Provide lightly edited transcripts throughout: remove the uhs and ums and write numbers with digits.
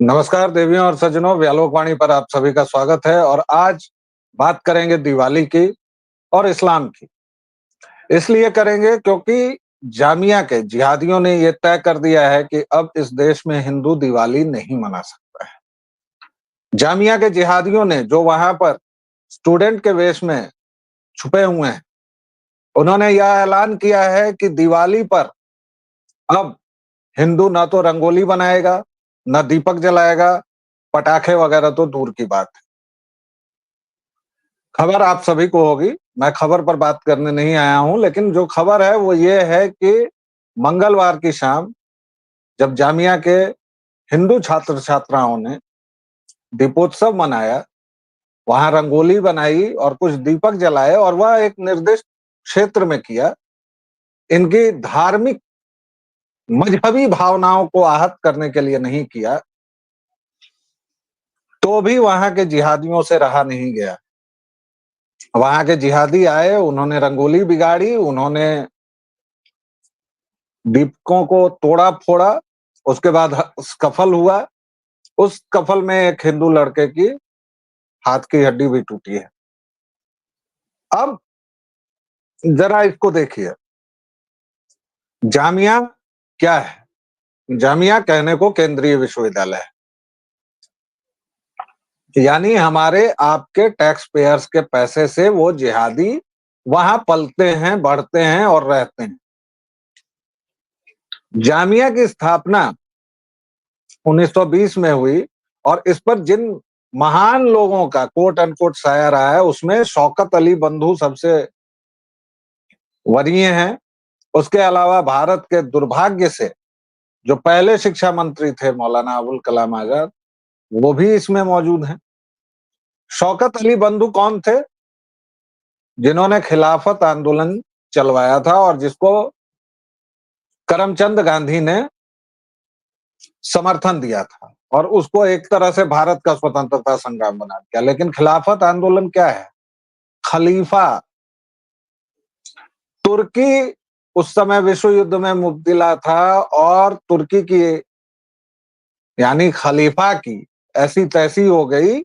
नमस्कार देवियों और सज्जनों, व्यालोक वाणी पर आप सभी का स्वागत है। और आज बात करेंगे दिवाली की और इस्लाम की। इसलिए करेंगे क्योंकि जामिया के जिहादियों ने ये तय कर दिया है कि अब इस देश में हिंदू दिवाली नहीं मना सकता है। जामिया के जिहादियों ने जो वहां पर स्टूडेंट के वेश में छुपे हुए हैं, उन्होंने यह ऐलान किया है कि दिवाली पर अब हिंदू ना तो रंगोली बनाएगा, न दीपक जलाएगा, पटाखे वगैरह तो दूर की बात है। खबर आप सभी को होगी, मैं खबर पर बात करने नहीं आया हूं, लेकिन जो खबर है वो ये है कि मंगलवार की शाम जब जामिया के हिंदू छात्र छात्राओं ने दीपोत्सव मनाया, वहां रंगोली बनाई और कुछ दीपक जलाए, और वह एक निर्दिष्ट क्षेत्र में किया। इनकी धार्मिक मजहबी भावनाओं को आहत करने के लिए नहीं किया, तो भी वहां के जिहादियों से रहा नहीं गया। वहां के जिहादी आए, उन्होंने रंगोली बिगाड़ी, उन्होंने दीपकों को तोड़ा फोड़ा। उसके बाद स्कफल हुआ। उस स्कफल में एक हिंदू लड़के की हाथ की हड्डी भी टूटी है। अब जरा इसको देखिए, जामिया क्या है? जामिया कहने को केंद्रीय विश्वविद्यालय है, यानी हमारे आपके टैक्स पेयर्स के पैसे से वो जिहादी वहां पलते हैं, बढ़ते हैं और रहते हैं। जामिया की स्थापना 1920 में हुई, और इस पर जिन महान लोगों का कोट अनकोट साया रहा है, उसमें शौकत अली बंधु सबसे वरीय हैं। उसके अलावा भारत के दुर्भाग्य से जो पहले शिक्षा मंत्री थे मौलाना अबुल कलाम आजाद, वो भी इसमें मौजूद हैं। शौकत अली बंधु कौन थे? जिन्होंने खिलाफत आंदोलन चलवाया था और जिसको करमचंद गांधी ने समर्थन दिया था, और उसको एक तरह से भारत का स्वतंत्रता संग्राम बना दिया। लेकिन खिलाफत आंदोलन क्या है? खलीफा तुर्की उस समय विश्व युद्ध में मुब्तला था, और तुर्की की यानी खलीफा की ऐसी तैसी हो गई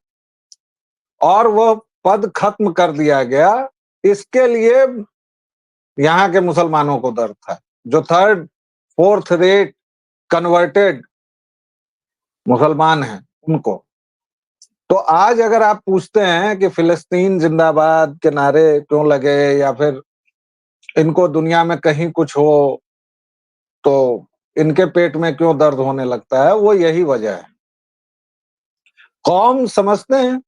और वह पद खत्म कर दिया गया। इसके लिए यहाँ के मुसलमानों को दर्द था, जो थर्ड फोर्थ रेट कन्वर्टेड मुसलमान हैं उनको। तो आज अगर आप पूछते हैं कि फिलिस्तीन जिंदाबाद के नारे क्यों लगे, या फिर इनको दुनिया में कहीं कुछ हो तो इनके पेट में क्यों दर्द होने लगता है, वो यही वजह है। कौम समझते हैं,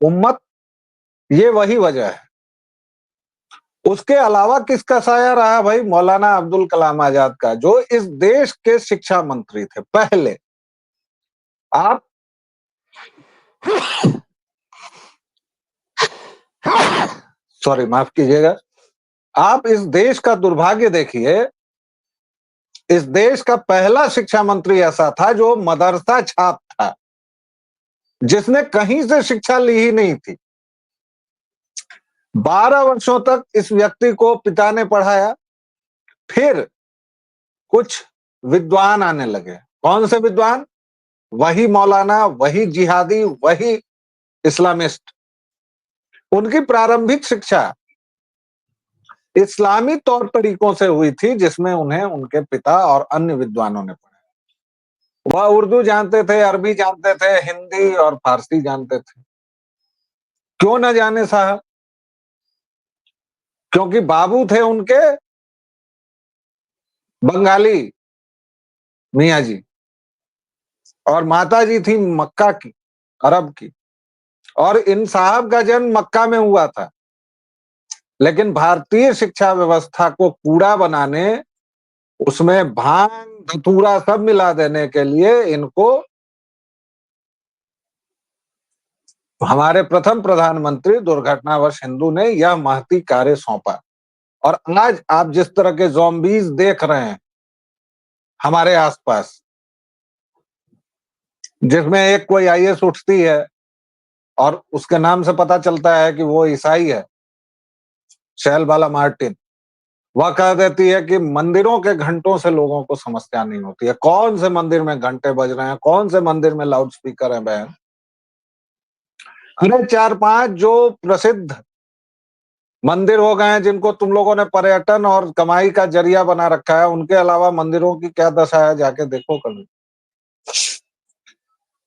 उम्मत, ये वही वजह है। उसके अलावा किसका साया रहा भाई? मौलाना अब्दुल कलाम आजाद का, जो इस देश के शिक्षा मंत्री थे पहले। आप सॉरी, माफ कीजिएगा। आप इस देश का दुर्भाग्य देखिए, इस देश का पहला शिक्षा मंत्री ऐसा था जो मदरसा छाप था, जिसने कहीं से शिक्षा ली ही नहीं थी। 12 वर्षों तक इस व्यक्ति को पिता ने पढ़ाया। फिर कुछ विद्वान आने लगे। कौन से विद्वान? वही मौलाना, वही जिहादी, वही इस्लामिस्ट। उनकी प्रारंभिक शिक्षा इस्लामी तौर तरीकों से हुई थी, जिसमें उन्हें उनके पिता और अन्य विद्वानों ने पढ़ाया। वह उर्दू जानते थे, अरबी जानते थे, हिंदी और फारसी जानते थे। क्यों न जाने साहब? क्योंकि बाबू थे उनके बंगाली मियाँ जी, और माता जी थी मक्का की, अरब की। और इन साहब का जन्म मक्का में हुआ था, लेकिन भारतीय शिक्षा व्यवस्था को कूड़ा बनाने, उसमें भांग धतूरा सब मिला देने के लिए इनको हमारे प्रथम प्रधानमंत्री दुर्घटनावश हिंदू ने यह महती कार्य सौंपा। और आज आप जिस तरह के ज़ॉम्बीज देख रहे हैं हमारे आसपास, जिसमें एक कोई आईएएस उठती है और उसके नाम से पता चलता है कि वो ईसाई है, शैल बाला मार्टिन, वह कह देती है कि मंदिरों के घंटों से लोगों को समस्या नहीं होती है। कौन से मंदिर में घंटे बज रहे हैं, कौन से मंदिर में लाउड स्पीकर है बहन? अरे 4-5 जो प्रसिद्ध मंदिर हो गए हैं, जिनको तुम लोगों ने पर्यटन और कमाई का जरिया बना रखा है, उनके अलावा मंदिरों की क्या दशा है, जाके देखो कभी।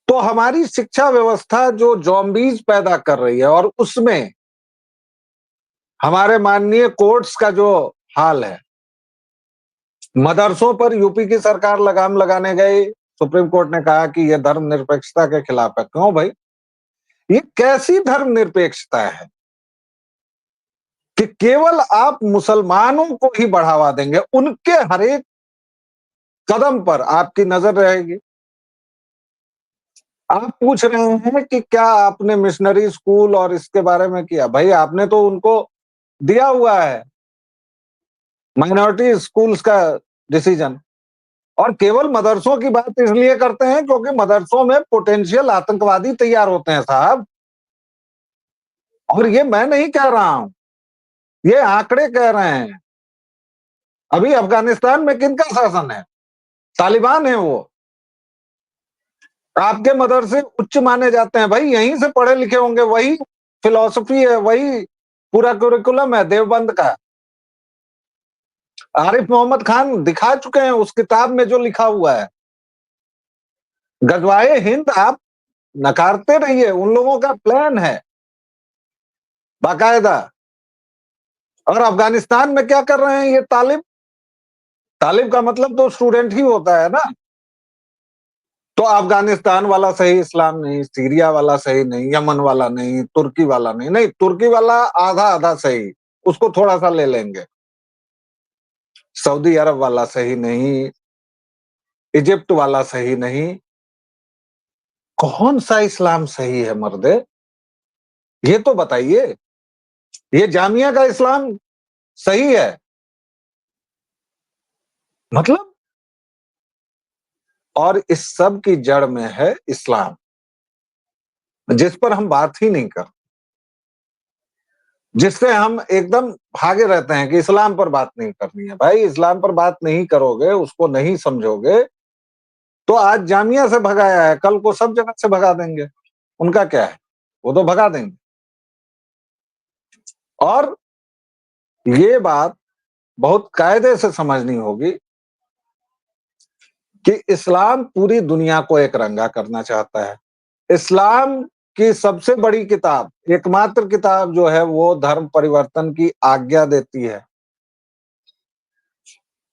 तो हमारी शिक्षा व्यवस्था जो ज़ॉम्बीज़ पैदा कर रही है, और उसमें हमारे माननीय कोर्ट्स का जो हाल है, मदरसों पर यूपी की सरकार लगाम लगाने गई, सुप्रीम कोर्ट ने कहा कि यह धर्मनिरपेक्षता के खिलाफ है। क्यों भाई? ये कैसी धर्मनिरपेक्षता है कि केवल आप मुसलमानों को ही बढ़ावा देंगे, उनके हर एक कदम पर आपकी नजर रहेगी। आप पूछ रहे हैं कि क्या आपने मिशनरी स्कूल और इसके बारे में किया? भाई आपने तो उनको दिया हुआ है माइनॉरिटी स्कूल्स का डिसीजन, और केवल मदरसों की बात इसलिए करते हैं क्योंकि मदरसों में पोटेंशियल आतंकवादी तैयार होते हैं साहब। और ये मैं नहीं कह रहा हूं, ये आंकड़े कह रहे हैं। अभी अफगानिस्तान में किनका शासन है? तालिबान है वो। आपके मदरसे उच्च माने जाते हैं भाई, यहीं से पढ़े लिखे होंगे, वही फिलॉसफी है, वही पूरा करिकुलम है देवबंद का। आरिफ मोहम्मद खान दिखा चुके हैं उस किताब में जो लिखा हुआ है। गजवाए हिंद आप नकारते रहिए, उन लोगों का प्लान है बाकायदा। और अफगानिस्तान में क्या कर रहे हैं ये तालिब? तालिब का मतलब तो स्टूडेंट ही होता है ना। तो अफगानिस्तान वाला सही इस्लाम नहीं, सीरिया वाला सही नहीं, यमन वाला नहीं, तुर्की वाला नहीं, नहीं तुर्की वाला आधा आधा सही, उसको थोड़ा सा ले लेंगे। सऊदी अरब वाला सही नहीं, इजिप्ट वाला सही नहीं। कौन सा इस्लाम सही है मर्दे? ये तो बताइए। ये जामिया का इस्लाम सही है मतलब? और इस सब की जड़ में है इस्लाम, जिस पर हम बात ही नहीं कर, जिससे हम एकदम भागे रहते हैं कि इस्लाम पर बात नहीं करनी है। भाई इस्लाम पर बात नहीं करोगे, उसको नहीं समझोगे, तो आज जामिया से भगाया है, कल को सब जगह से भगा देंगे। उनका क्या है, वो तो भगा देंगे। और ये बात बहुत कायदे से समझनी होगी कि इस्लाम पूरी दुनिया को एक रंगा करना चाहता है। इस्लाम की सबसे बड़ी किताब, एकमात्र किताब जो है, वो धर्म परिवर्तन की आज्ञा देती है।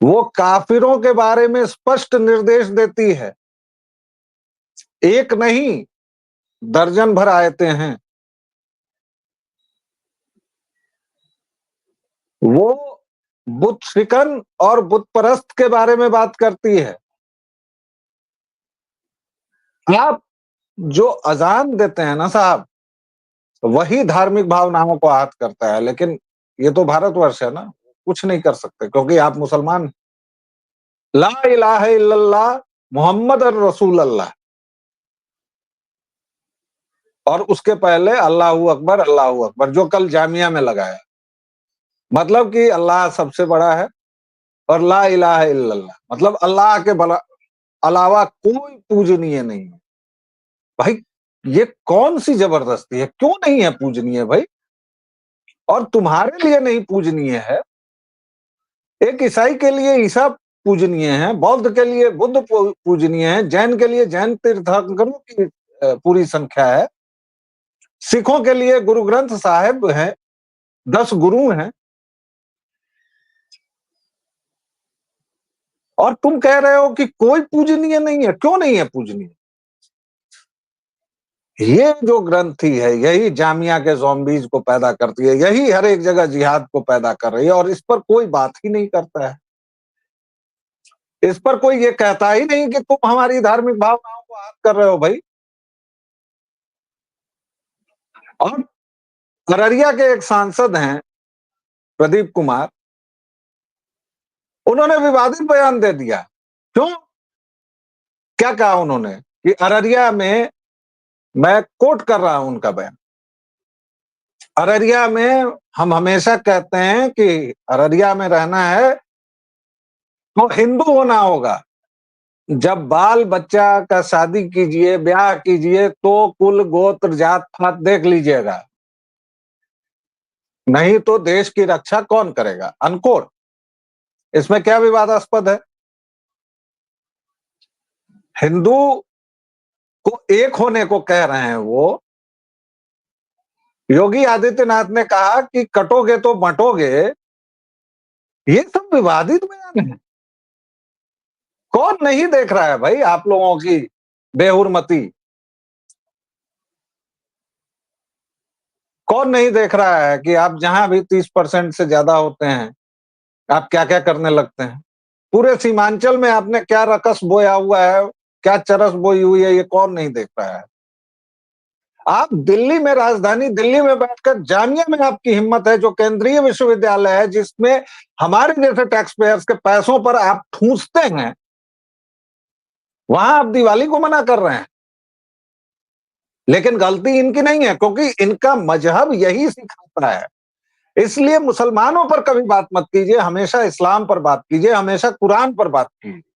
वो काफिरों के बारे में स्पष्ट निर्देश देती है। एक नहीं, दर्जन भर आयतें हैं। वो बुत शिकन और बुत परस्त के बारे में बात करती है। आप जो अजान देते हैं ना साहब, वही धार्मिक भावनाओं को आहत करता है। लेकिन ये तो भारतवर्ष है ना, कुछ नहीं कर सकते क्योंकि आप मुसलमान। ला इलाहा इल्लल्लाह मोहम्मद रसूल अल्लाह, और उसके पहले अल्लाहू अकबर, जो कल जामिया में लगाया। मतलब कि अल्लाह सबसे बड़ा है, और ला इलाहा इल्लल्लाह मतलब अल्लाह के अलावा कोई पूजनीय नहीं है। भाई ये कौन सी जबरदस्ती है? क्यों नहीं है पूजनीय भाई? और तुम्हारे लिए नहीं पूजनीय है, एक ईसाई के लिए ईसा पूजनीय है, बौद्ध के लिए बुद्ध पूजनीय है, जैन के लिए जैन तीर्थंकरों की पूरी संख्या है, सिखों के लिए गुरु ग्रंथ साहिब है, 10 गुरु हैं। और तुम कह रहे हो कि कोई पूजनीय नहीं है। क्यों नहीं है पूजनीय? ये जो ग्रंथी है, यही जामिया के ज़ॉम्बीज़ को पैदा करती है, यही हर एक जगह जिहाद को पैदा कर रही है, और इस पर कोई बात ही नहीं करता है। इस पर कोई ये कहता ही नहीं कि तुम हमारी धार्मिक भावनाओं को आहत कर रहे हो भाई। और अररिया के एक सांसद हैं प्रदीप कुमार, उन्होंने विवादित बयान दे दिया। क्यों? क्या कहा उन्होंने कि अररिया में, मैं कोट कर रहा हूं उनका बयान, अररिया में हम हमेशा कहते हैं कि अररिया में रहना है तो हिंदू होना होगा। जब बाल बच्चा का शादी कीजिए, ब्याह कीजिए तो कुल गोत्र जात पात देख लीजिएगा, नहीं तो देश की रक्षा कौन करेगा? अनकोट। इसमें क्या विवादास्पद है? हिंदू को एक होने को कह रहे हैं वो। योगी आदित्यनाथ ने कहा कि कटोगे तो बंटोगे। ये सब विवादित बयान है। कौन नहीं देख रहा है भाई आप लोगों की बेहुरमती? कौन नहीं देख रहा है कि आप जहां भी 30% से ज्यादा होते हैं, आप क्या क्या करने लगते हैं? पूरे सीमांचल में आपने क्या रकस बोया हुआ है, क्या चरस बोई हुई है, ये कौन नहीं देख रहा है? आप दिल्ली में, राजधानी दिल्ली में बैठकर, जामिया में आपकी हिम्मत है, जो केंद्रीय विश्वविद्यालय है, जिसमें हमारे जैसे टैक्स पेयर्स के पैसों पर आप ठूंसते हैं, वहां आप दिवाली को मना कर रहे हैं। लेकिन गलती इनकी नहीं है, क्योंकि इनका मजहब यही सिखाता है। इसलिए मुसलमानों पर कभी बात मत कीजिए, हमेशा इस्लाम पर बात कीजिए, हमेशा कुरान पर बात कीजिए,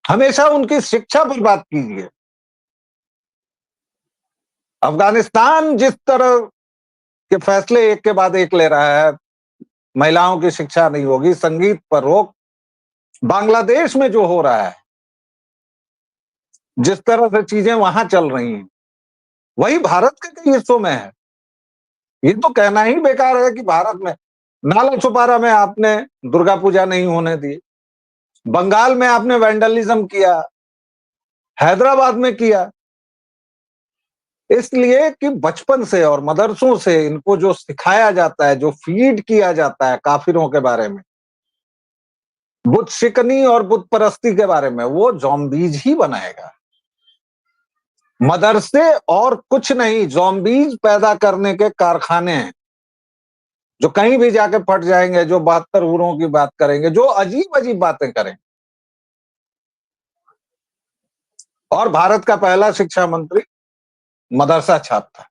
हमेशा उनकी शिक्षा पर बात कीजिए। अफगानिस्तान जिस तरह के फैसले एक के बाद एक ले रहा है, महिलाओं की शिक्षा नहीं होगी, संगीत पर रोक, बांग्लादेश में जो हो रहा है, जिस तरह से चीजें वहां चल रही हैं, वही भारत के कई हिस्सों में है। ये तो कहना ही बेकार है कि भारत में, नाला छुपारा में आपने दुर्गा पूजा नहीं होने दी, बंगाल में आपने वैंडलिज्म किया, हैदराबाद में किया। इसलिए कि बचपन से और मदरसों से इनको जो सिखाया जाता है, जो फीड किया जाता है काफिरों के बारे में, बुत शिकनी और बुत परस्ती के बारे में, वो ज़ॉम्बीज ही बनाएगा। मदरसे और कुछ नहीं, ज़ॉम्बीज पैदा करने के कारखाने हैं, जो कहीं भी जाके फट जाएंगे, जो 72 हूरों की बात करेंगे, जो अजीब-अजीब बातें करेंगे। और भारत का पहला शिक्षा मंत्री मदरसा छात्र था।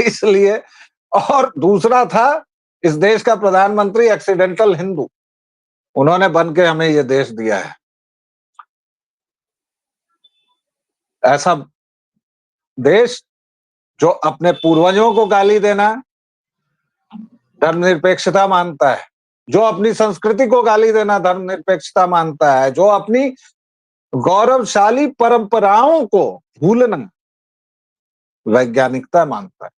इसलिए, और दूसरा था इस देश का प्रधानमंत्री एक्सीडेंटल हिंदू। उन्होंने बन के हमें ये देश दिया है। ऐसा देश जो अपने पूर्वजों को गाली देना धर्मनिरपेक्षता मानता है, जो अपनी संस्कृति को गाली देना धर्मनिरपेक्षता मानता है, जो अपनी गौरवशाली परंपराओं को भूलना वैज्ञानिकता मानता है।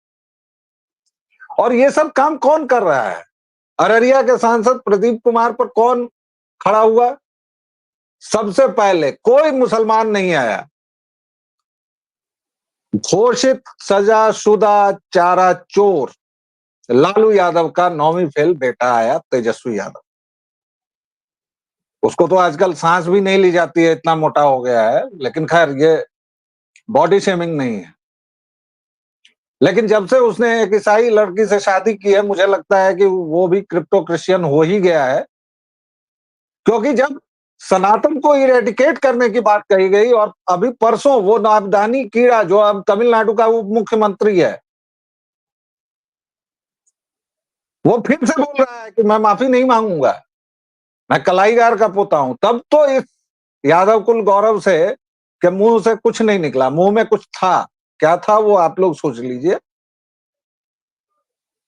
और ये सब काम कौन कर रहा है? अररिया के सांसद प्रदीप कुमार पर कौन खड़ा हुआ? सबसे पहले कोई मुसलमान नहीं आया। घोषित सजाशुदा चारा चोर लालू यादव का 9वीं फेल बेटा आया, तेजस्वी यादव। उसको तो आजकल सांस भी नहीं ली जाती है, इतना मोटा हो गया है। लेकिन खैर, ये बॉडी शेमिंग नहीं है। लेकिन जब से उसने एक ईसाई लड़की से शादी की है, मुझे लगता है कि वो भी क्रिप्टो क्रिश्चियन हो ही गया है। क्योंकि जब सनातन को इरेडिकेट करने की बात कही गई, और अभी परसों वो नाबदानी कीड़ा जो अब तमिलनाडु का उप मुख्यमंत्री है, वो फिर से बोल रहा है कि मैं माफी नहीं मांगूंगा, मैं कलाईगार का पोता हूं। तब तो इस यादव कुल गौरव से के मुंह से कुछ नहीं निकला, मुंह में कुछ था। क्या था वो आप लोग सोच लीजिए।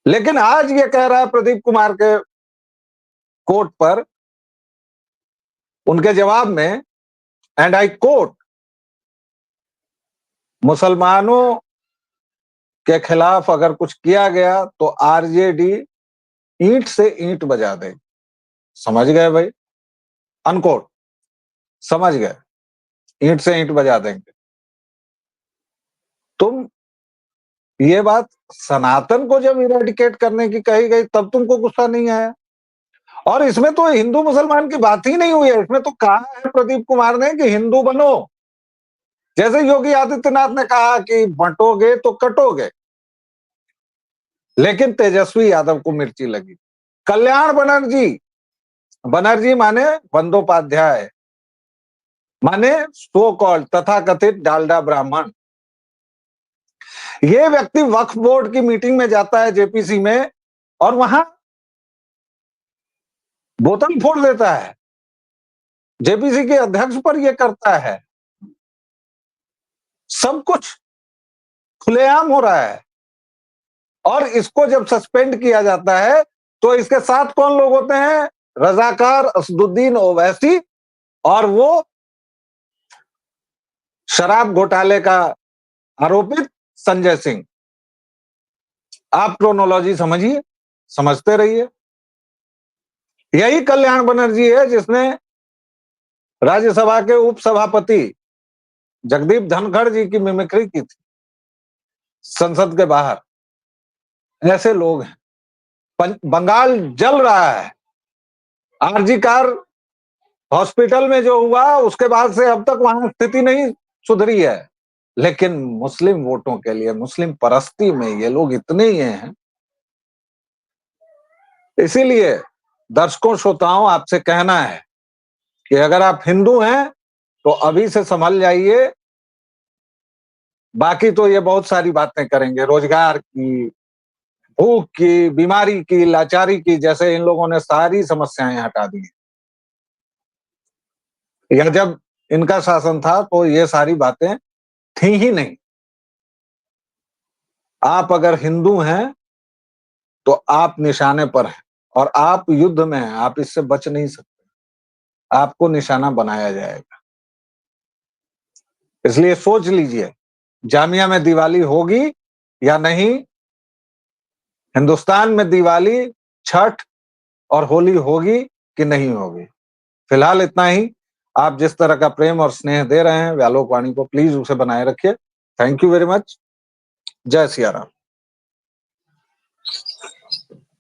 लेकिन आज ये कह रहा है प्रदीप कुमार के कोर्ट पर, उनके जवाब में, एंड आई कोट, मुसलमानों के खिलाफ अगर कुछ किया गया तो आरजेडी ईंट से ईंट बजा दे। समझ गए भाई? अनकोट। समझ गए? ईंट से ईंट बजा देंगे। तुम, ये बात सनातन को जब इरेडिकेट करने की कही गई, तब तुमको गुस्सा नहीं आया? और इसमें तो हिंदू मुसलमान की बात ही नहीं हुई है। इसमें तो कहा है प्रदीप कुमार ने कि हिंदू बनो। जैसे योगी आदित्यनाथ ने कहा कि बंटोगे तो कटोगे, लेकिन तेजस्वी यादव को मिर्ची लगी। कल्याण बनर्जी, बनर्जी माने बंदोपाध्याय, माने सो कॉल्ड तथाकथित डालडा ब्राह्मण। ये व्यक्ति वक्फ बोर्ड की मीटिंग में जाता है जेपीसी में और वहां बोतल फोड़ देता है, जेपीसी के अध्यक्ष पर ये करता है। सब कुछ खुलेआम हो रहा है और इसको जब सस्पेंड किया जाता है तो इसके साथ कौन लोग होते हैं? रजाकार असदुद्दीन ओवैसी और वो शराब घोटाले का आरोपित संजय सिंह। आप क्रोनोलॉजी समझिए, समझते रहिए। यही कल्याण बनर्जी है जिसने राज्यसभा के उपसभापति जगदीप धनखड़ जी की मिमिक्री की थी संसद के बाहर। ऐसे लोग हैं। बंगाल जल रहा है। आरजी कार हॉस्पिटल में जो हुआ उसके बाद से अब तक वहां स्थिति नहीं सुधरी है, लेकिन मुस्लिम वोटों के लिए, मुस्लिम परस्ती में ये लोग इतने ही हैं। इसीलिए दर्शकों श्रोताओं आपसे कहना है कि अगर आप हिंदू हैं तो अभी से संभल जाइए। बाकी तो ये बहुत सारी बातें करेंगे, रोजगार की, भूख की, बीमारी की, लाचारी की, जैसे इन लोगों ने सारी समस्याएं हटा दी। या जब इनका शासन था तो ये सारी बातें थी ही नहीं। आप अगर हिंदू हैं तो आप निशाने पर हैं और आप युद्ध में हैं, आप इससे बच नहीं सकते, आपको निशाना बनाया जाएगा। इसलिए सोच लीजिए, जामिया में दिवाली होगी या नहीं, हिंदुस्तान में दिवाली, छठ और होली होगी कि नहीं होगी। फिलहाल इतना ही। आप जिस तरह का प्रेम और स्नेह दे रहे हैं व्यालोक वाणी को, प्लीज उसे बनाए रखिए। Thank you very much. जय सिया राम।